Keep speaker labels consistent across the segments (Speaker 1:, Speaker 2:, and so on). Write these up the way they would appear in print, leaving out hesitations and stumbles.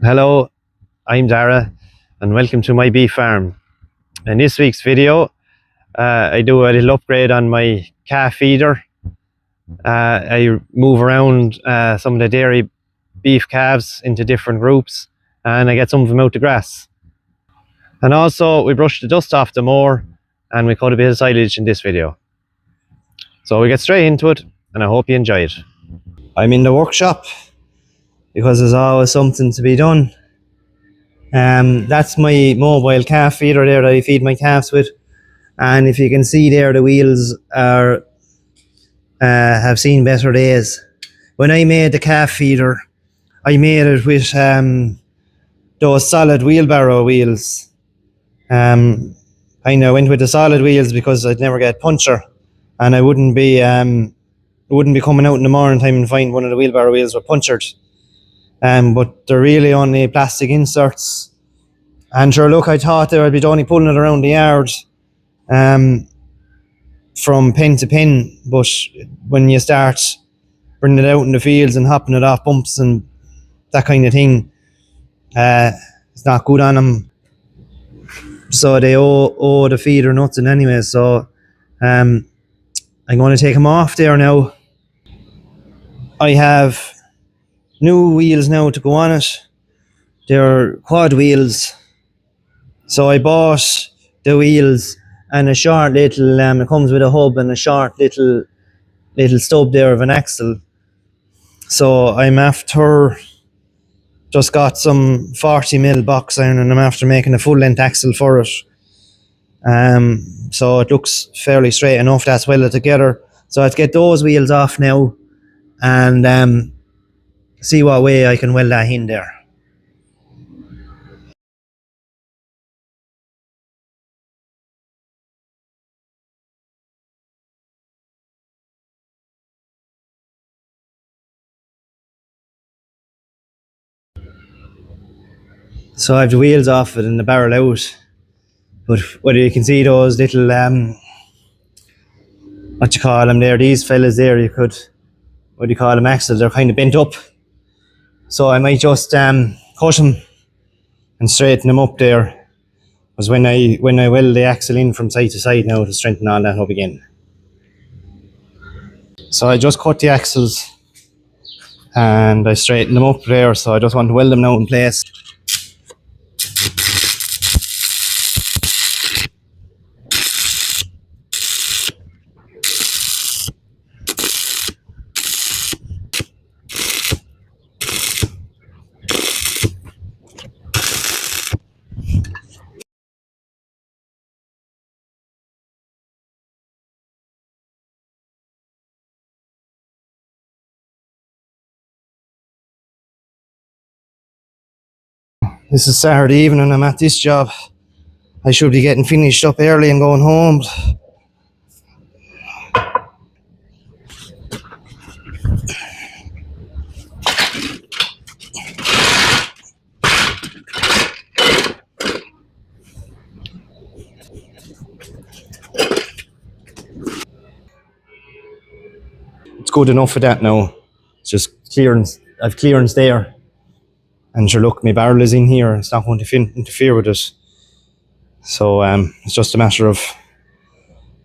Speaker 1: Hello, I'm Dara and welcome to my beef farm. In this week's video, I do a little upgrade on my calf feeder. I move around some of the dairy beef calves into different groups and I get some of them out to grass. And also we brush the dust off the mower and we cut a bit of silage in this video. So we get straight into it and I hope you enjoy it. I'm in the workshop because there's always something to be done. That's my mobile calf feeder there that I feed my calves with, and if you can see there, the wheels are have seen better days. When I made the calf feeder, I made it with those solid wheelbarrow wheels. I know I went with the solid wheels because I'd never get puncture, and I wouldn't be coming out in the morning time and find one of the wheelbarrow wheels were punctured. But they're really only plastic inserts. And sure, look, I thought there I'd be only pulling it around the yard from pen to pen, but when you start bringing it out in the fields and hopping it off bumps and that kind of thing, it's not good on them. So they owe the feeder nothing anyway. So I'm going to take them off there now. I have new wheels now to go on it. They're quad wheels. So I bought the wheels and a short little, it comes with a hub and a short little stub there of an axle. So I'm after, just got some 40mm box iron and I'm after making a full length axle for it. So it looks fairly straight enough, that's welded together. So I have to get those wheels off now and see what way I can weld that in there. So I have the wheels off it and the barrel out. But whether you can see those little, what you call them there, these fellas there, you could, what do you call them, axles, they're kind of bent up. So I might just cut them and straighten them up there. Because when I weld the axle in from side to side now to strengthen all that up again. So I just cut the axles and I straighten them up there, so I just want to weld them now in place. This is Saturday evening, I'm at this job. I should be getting finished up early and going home. It's good enough for that now. It's just clearance, I've clearance there. And sure, look, my barrel is in here, it's not going to interfere with it. So it's just a matter of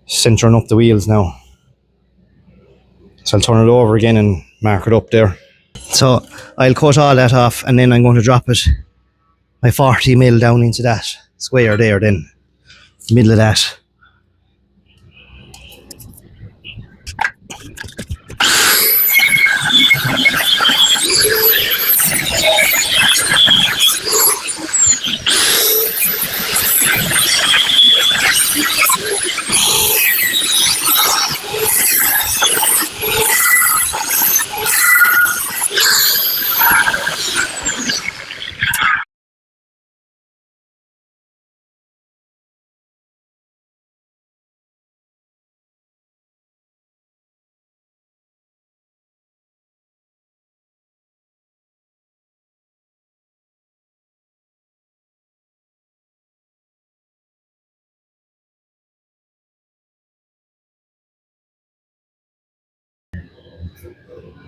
Speaker 1: centering up the wheels now. So I'll turn it over again and mark it up there. So I'll cut all that off and then I'm going to drop it, my 40mm down into that square there then, middle of that.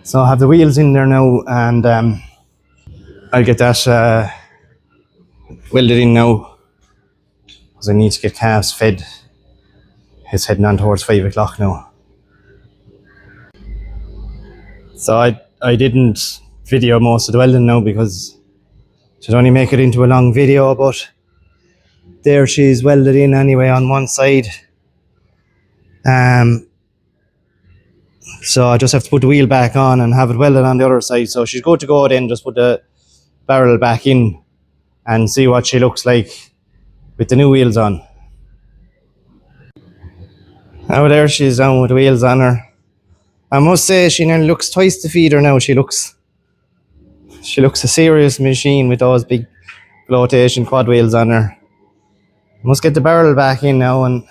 Speaker 1: So I have the wheels in there now and I'll get that welded in now, because I need to get calves fed. It's heading on towards 5 o'clock now. So I didn't video most of the welding now because should only make it into a long video, but there she's welded in anyway on one side. So I just have to put the wheel back on and have it welded on the other side. So she's good to go then, just put the barrel back in and see what she looks like with the new wheels on. Now there she's down with the wheels on her. I must say she nearly looks twice the feeder now. She looks a serious machine with those big flotation quad wheels on her. Must get the barrel back in now and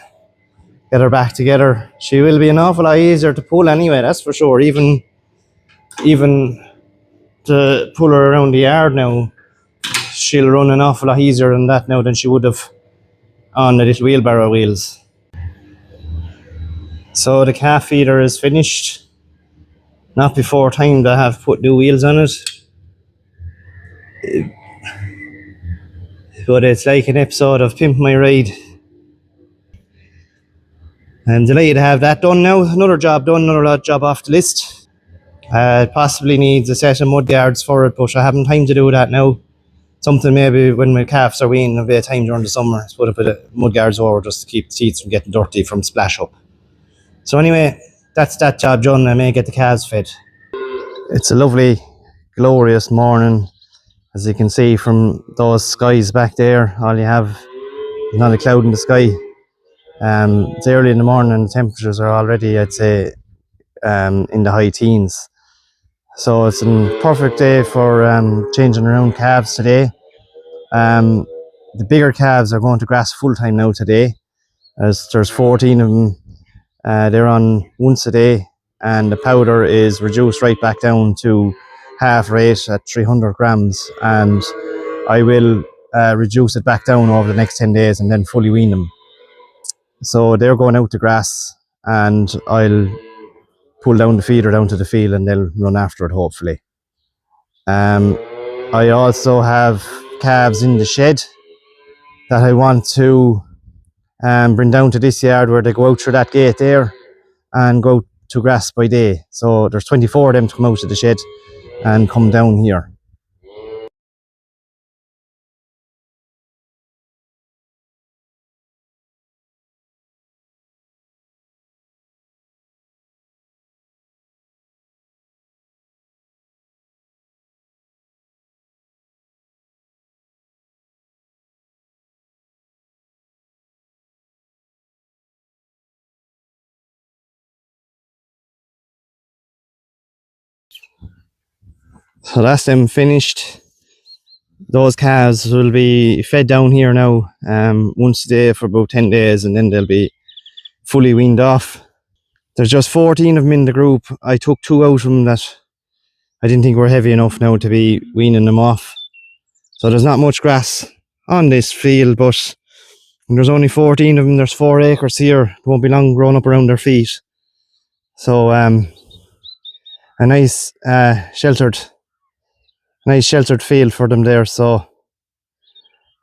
Speaker 1: get her back together. She will be an awful lot easier to pull anyway, that's for sure. Even to pull her around the yard now, she'll run an awful lot easier than that now than she would have on the little wheelbarrow wheels. So the calf feeder is finished. Not before time to have put new wheels on it. But it's like an episode of Pimp My Ride. I'm delighted to have that done now. Another job done, another job off the list. It possibly needs a set of mud guards for it, but I haven't time to do that now. Something maybe when my calves are weaning a bit of time during the summer, put a bit of mud guards over just to keep the teeth from getting dirty from splash up. So anyway, that's that job done. I may get the calves fed. It's a lovely, glorious morning. As you can see from those skies back there, all you have is not a cloud in the sky. It's early in the morning and the temperatures are already, I'd say, in the high teens. So it's a perfect day for changing around calves today. The bigger calves are going to grass full time now today, as there's 14 of them. They're on once a day, and the powder is reduced right back down to half rate at 300 grams, and I will reduce it back down over the next 10 days and then fully wean them. So they're going out to grass, and I'll pull down the feeder down to the field and they'll run after it hopefully. I also have calves in the shed that I want to bring down to this yard where they go out through that gate there and go to grass by day. So there's 24 of them to come out of the shed and come down here. So that's them finished. Those calves will be fed down here now once a day for about 10 days, and then they'll be fully weaned off. There's just 14 of them in the group. I took 2 out of them that I didn't think were heavy enough now to be weaning them off. So there's not much grass on this field, but there's only 14 of them. There's 4 acres here. It won't be long growing up around their feet. So a nice sheltered field for them there, so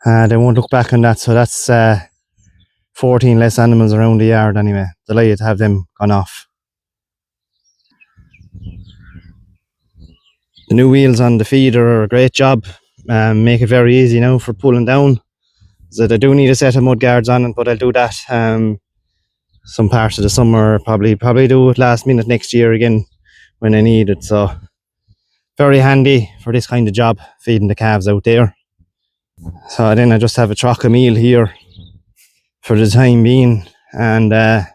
Speaker 1: they won't look back on that. So that's 14 less animals around the yard anyway. Delighted to have them gone off. The new wheels on the feeder are a great job. Make it very easy now for pulling down. So I do need a set of mud guards on it, but I'll do that some parts of the summer. Probably do it last minute next year again when I need it. So very handy for this kind of job, feeding the calves out there. So then I just have a trough of meal here for the time being, and they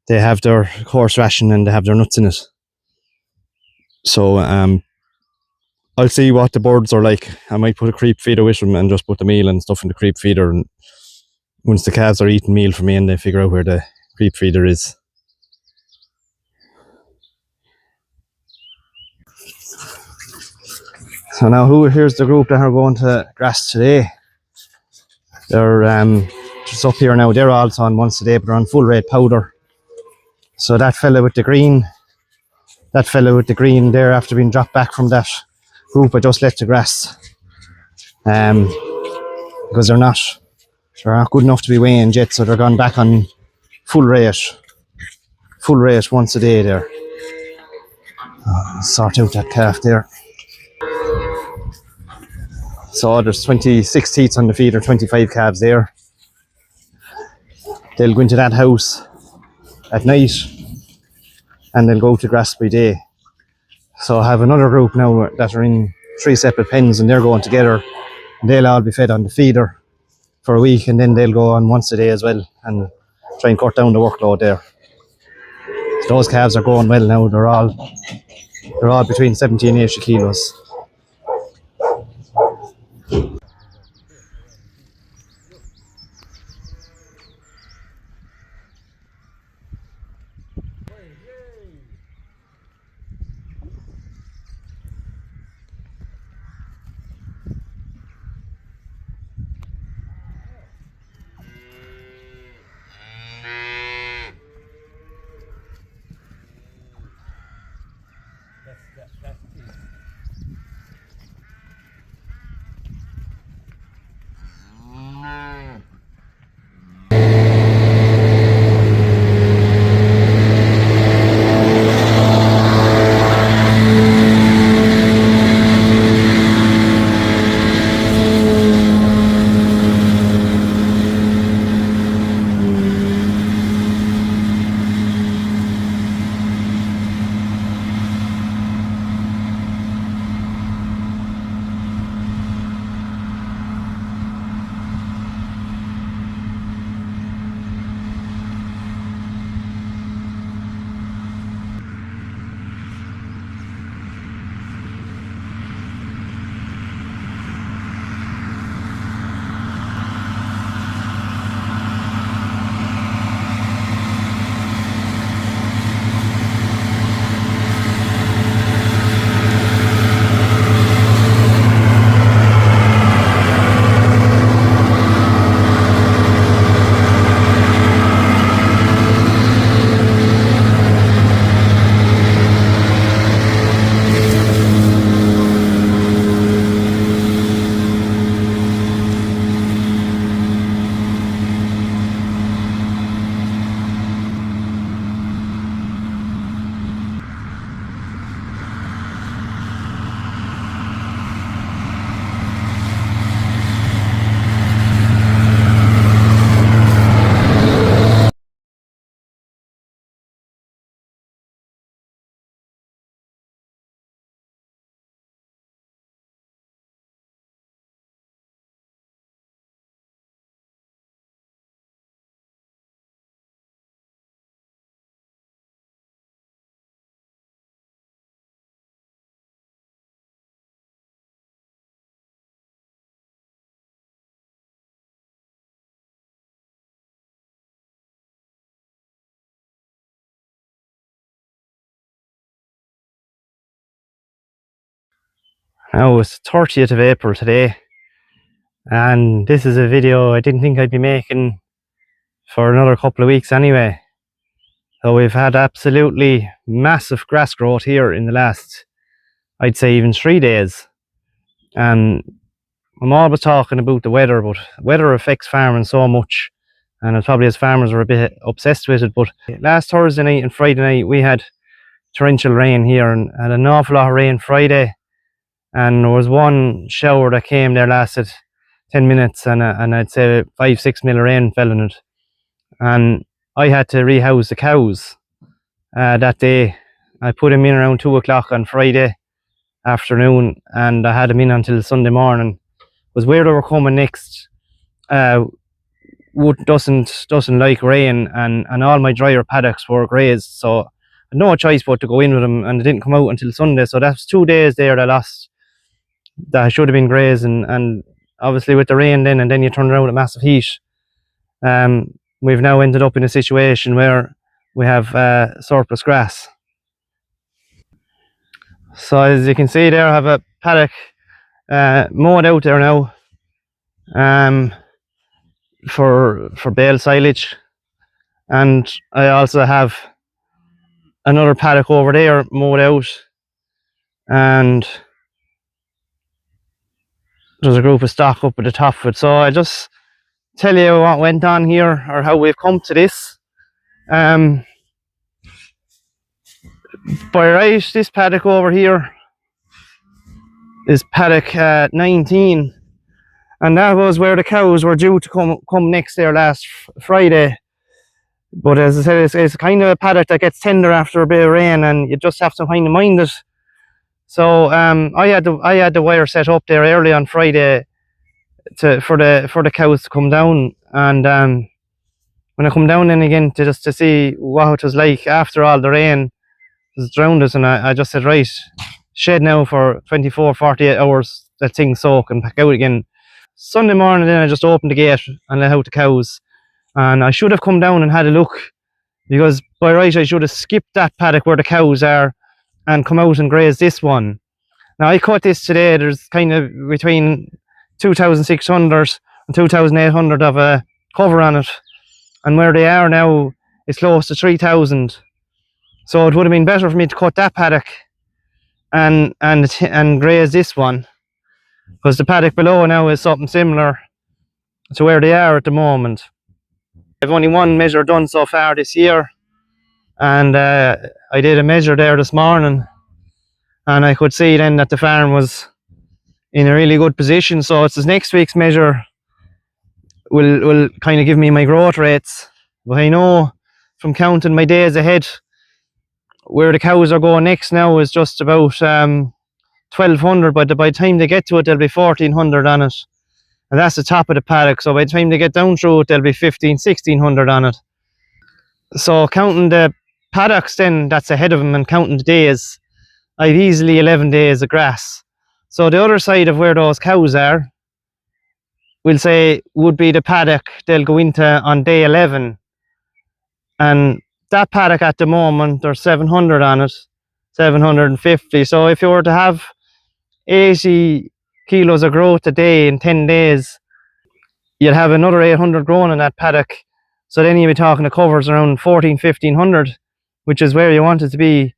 Speaker 1: have their coarse ration and they have their nuts in it. So I'll see what the birds are like. I might put a creep feeder with them and just put the meal and stuff in the creep feeder, and once the calves are eating meal from me and they figure out where the creep feeder is. So now here's the group that are going to grass today. They're just up here now. They're also on once a day, but they're on full rate powder. So that fella with the green there, after being dropped back from that group I just let to grass, because they're not good enough to be weighing yet, so they're gone back on full rate once a day there. Sort out that calf there. So there's 26 teats on the feeder, 25 calves there. They'll go into that house at night and they'll go to grass by day. So I have another group now that are in 3 separate pens, and they're going together. They'll all be fed on the feeder for a week, and then they'll go on once a day as well and try and cut down the workload there. So those calves are going well now. They're all between 70 and 80 kilos. Now it's 30th of April today, and this is a video I didn't think I'd be making for another couple of weeks anyway. So we've had absolutely massive grass growth here in the last, I'd say, even 3 days. And I'm always talking about the weather, but weather affects farming so much, and it's probably as farmers are a bit obsessed with it. But last Thursday night and Friday night we had torrential rain here, and had an awful lot of rain Friday. And there was one shower that came there, lasted 10 minutes, and I'd say 5-6 mil of rain fell in it. And I had to rehouse the cows that day. I put them in around 2 o'clock on Friday afternoon, and I had them in until Sunday morning. It was where they were coming next. Wood doesn't like rain, and all my drier paddocks were grazed, so I had no choice but to go in with them, and they didn't come out until Sunday. So that's 2 days there that I lost, that I should have been grazing. And obviously with the rain then, and then you turn around with massive heat, we've now ended up in a situation where we have surplus grass. So as you can see there, I have a paddock mowed out there now for bale silage, and I also have another paddock over there mowed out, and there's a group of stock up at the top of it. So I just tell you what went on here, or how we've come to this. By right, this paddock over here is paddock 19, and that was where the cows were due to come next there last Friday. But as I said, it's kind of a paddock that gets tender after a bit of rain, and you just have to kind of mind it. So I had the wire set up there early on Friday for the cows to come down, and when I come down then again to see what it was like after all the rain was drowned us, and I just said, right, shed now for 24-48 hours, let things soak and back out again. Sunday morning then I just opened the gate and let out the cows, and I should have come down and had a look, because by right I should have skipped that paddock where the cows are and come out and graze this one. Now I cut this today, there's kind of between 2,600 and 2,800 of a cover on it, and where they are now is close to 3,000. So it would have been better for me to cut that paddock and graze this one, because the paddock below now is something similar to where they are at the moment. I've only one measure done so far this year, and I did a measure there this morning, and I could see then that the farm was in a really good position. So it's this next week's measure will kind of give me my growth rates. But I know from counting my days ahead, where the cows are going next now is just about 1,200, but by the time they get to it, there'll be 1,400 on it, and that's the top of the paddock. So by the time they get down through it, there'll be 1,600 on it. So counting the paddocks then that's ahead of them and counting the days, I've easily 11 days of grass. So the other side of where those cows are, we'll say, would be the paddock they'll go into on day 11, and that paddock at the moment there's 700 on it, 750. So if you were to have 80 kilos of growth a day in 10 days, you'd have another 800 growing in that paddock. So then you'd be talking the covers around 1,400-1,500, which is where you want it to be.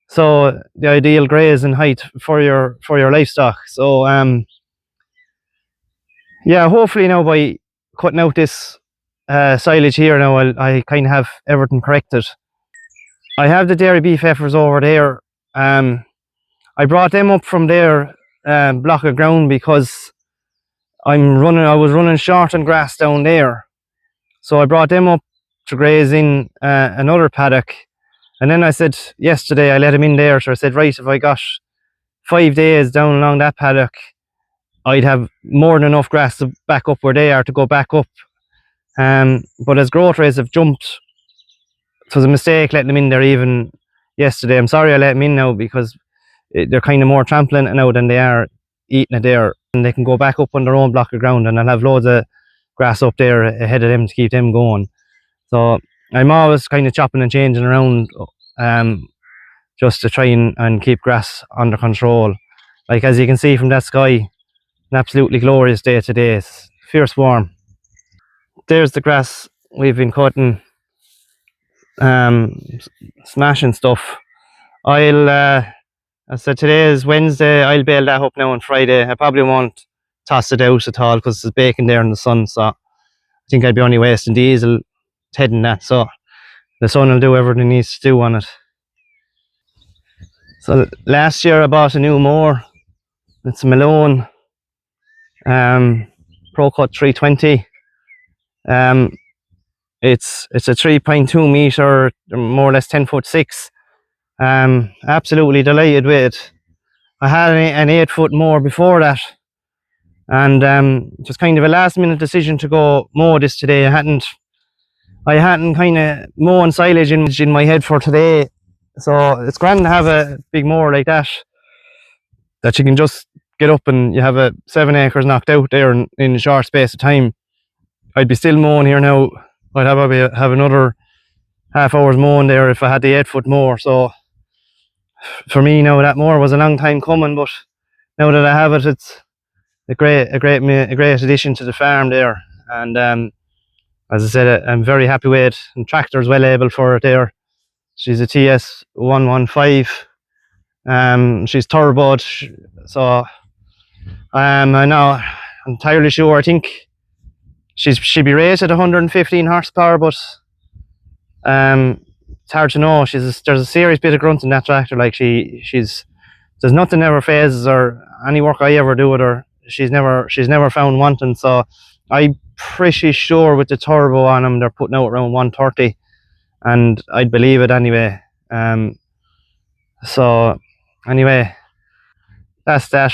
Speaker 1: So the ideal grazing height for your livestock. So yeah, hopefully now by cutting out this silage here now, I kind of have everything corrected. I have the dairy beef heifers over there. I brought them up from their block of ground because I was running short on grass down there. So I brought them up to graze in another paddock. And then I said, yesterday I let them in there, so I said, right, if I got 5 days down along that paddock, I'd have more than enough grass to back up where they are to go back up. But as growth rates have jumped, it was a mistake letting them in there even yesterday. I'm sorry I let them in now, because they're kind of more trampling it now than they are eating it there. And they can go back up on their own block of ground, and I'll have loads of grass up there ahead of them to keep them going. So I'm always kind of chopping and changing around just to try and keep grass under control. Like as you can see from that sky, an absolutely glorious day today. It's fierce warm. There's the grass we've been cutting, smashing stuff. I said today is Wednesday, I'll bale that up now on Friday. I probably won't toss it out at all because it's baking there in the sun, so I think I'd be only wasting diesel heading that, so the sun will do everything it needs to do on it. So last year I bought a new mower. It's a Malone Pro Cut 320. It's a 3.2 meter, more or less 10'6". Absolutely delighted with it. I had an 8-foot mower before that, and just kind of a last minute decision to go mow this today. I hadn't kind of mowing silage in my head for today, so it's grand to have a big mower like that you can just get up and you have 7 acres knocked out there in a short space of time. I'd be still mowing here now. I'd probably have another half hour's mowing there if I had the 8-foot mower. So for me now, that mower was a long time coming, but now that I have it, it's a great addition to the farm there. And as I said, I'm very happy with it, and tractor's well able for it there. She's a TS 115. She's turboed, so I'm not entirely sure. I think she'd be rated 115 horsepower, but it's hard to know. There's a serious bit of grunt in that tractor. Like she's there's nothing ever phases her. Any work I ever do with her, she's never found wanting. So I'm pretty sure with the turbo on them, they're putting out around 130, and I'd believe it anyway. So anyway, that's that.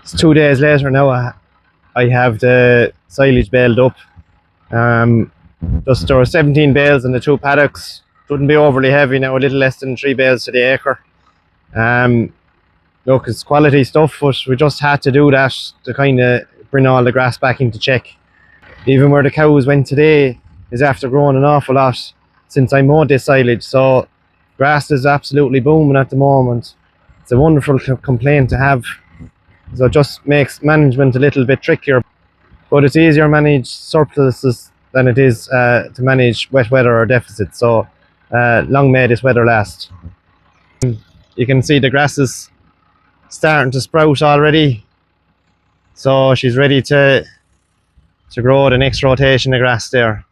Speaker 1: It's 2 days later now. I have the silage baled up. There were 17 bales in the two paddocks. Shouldn't be overly heavy now, a little less than 3 bales to the acre. Look, it's quality stuff, but we just had to do that to kind of bring all the grass back into check. Even where the cows went today is after growing an awful lot since I mowed this silage, so grass is absolutely booming at the moment. It's a wonderful complaint to have, so it just makes management a little bit trickier, but it's easier to manage surpluses than it is to manage wet weather or deficits. So long may this weather last. You can see the grass is starting to sprout already, so she's ready to grow the next rotation of grass there.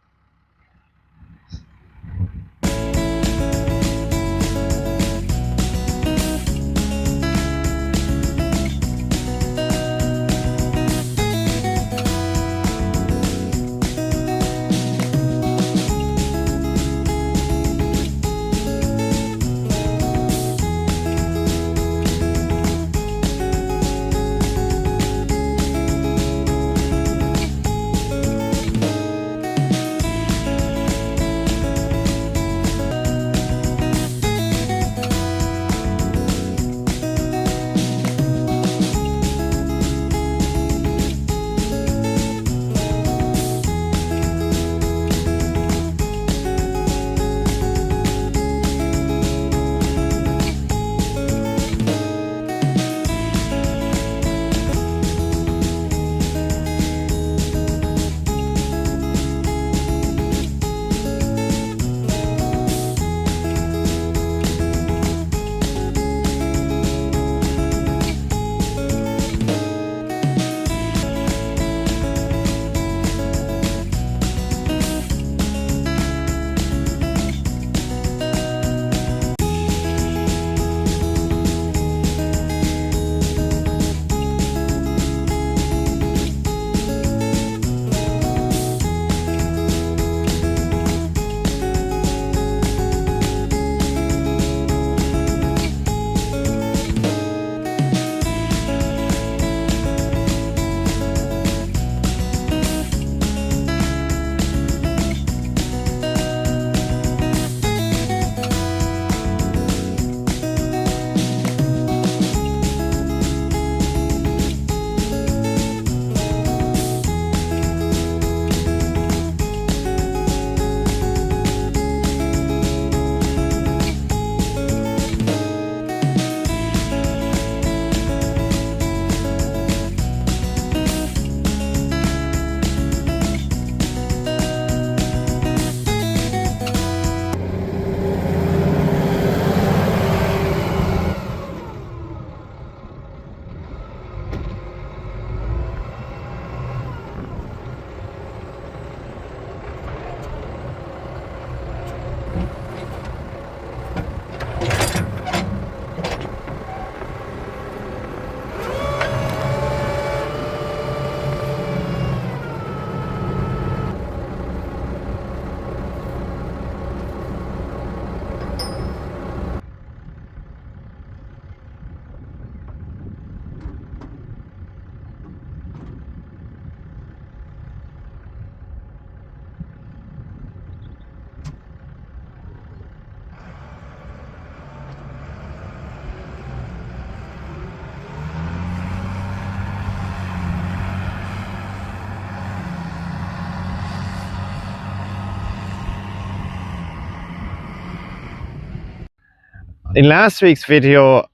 Speaker 1: In last week's video,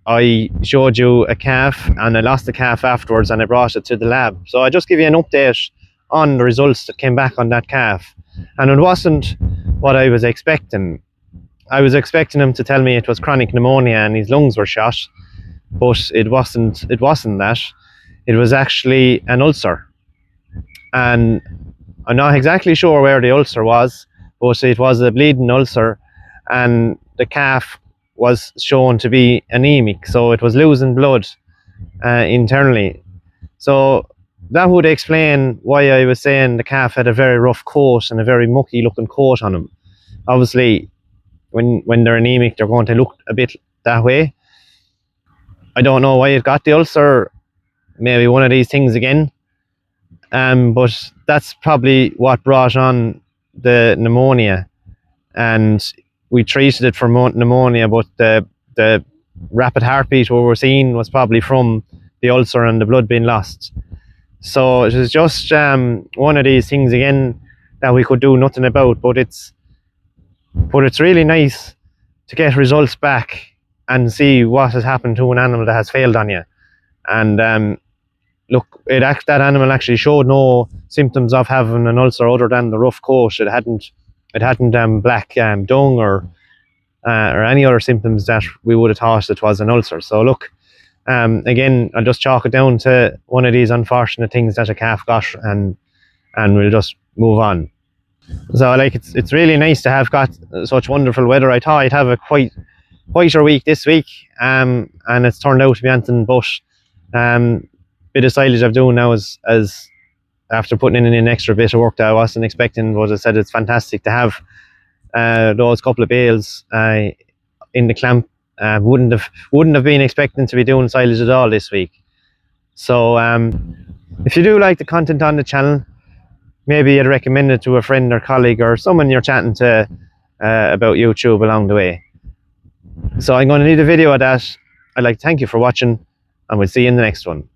Speaker 1: I showed you a calf, and I lost the calf afterwards, and I brought it to the lab. So I just give you an update on the results that came back on that calf. And it wasn't what I was expecting. I was expecting him to tell me it was chronic pneumonia and his lungs were shot, but it wasn't that. It was actually an ulcer. And I'm not exactly sure where the ulcer was, but it was a bleeding ulcer, and the calf was shown to be anemic, so it was losing blood internally. So that would explain why I was saying the calf had a very rough coat and a very mucky looking coat on him. Obviously, when they're anemic, they're going to look a bit that way. I don't know why it got the ulcer, maybe one of these things again. But that's probably what brought on the pneumonia, and we treated it for pneumonia, but the rapid heartbeat we were seeing was probably from the ulcer and the blood being lost. So it was just one of these things again that we could do nothing about, but it's really nice to get results back and see what has happened to an animal that has failed on you. And look, that animal actually showed no symptoms of having an ulcer other than the rough coat. It hadn't black dung or any other symptoms that we would have thought it was an ulcer. So look, again, I'll just chalk it down to one of these unfortunate things that a calf got, and we'll just move on. So like, it's really nice to have got such wonderful weather. I thought I'd have a quieter week this week, and it's turned out to be anything but. Bit of silage I've done now is after putting in an extra bit of work that I wasn't expecting. But I said it's fantastic to have those couple of bales in the clamp. Wouldn't have been expecting to be doing silage at all this week. So if you do like the content on the channel, maybe you'd recommend it to a friend or colleague or someone you're chatting to about YouTube along the way. So I'm going to leave a video of that. I'd like to thank you for watching, and we'll see you in the next one.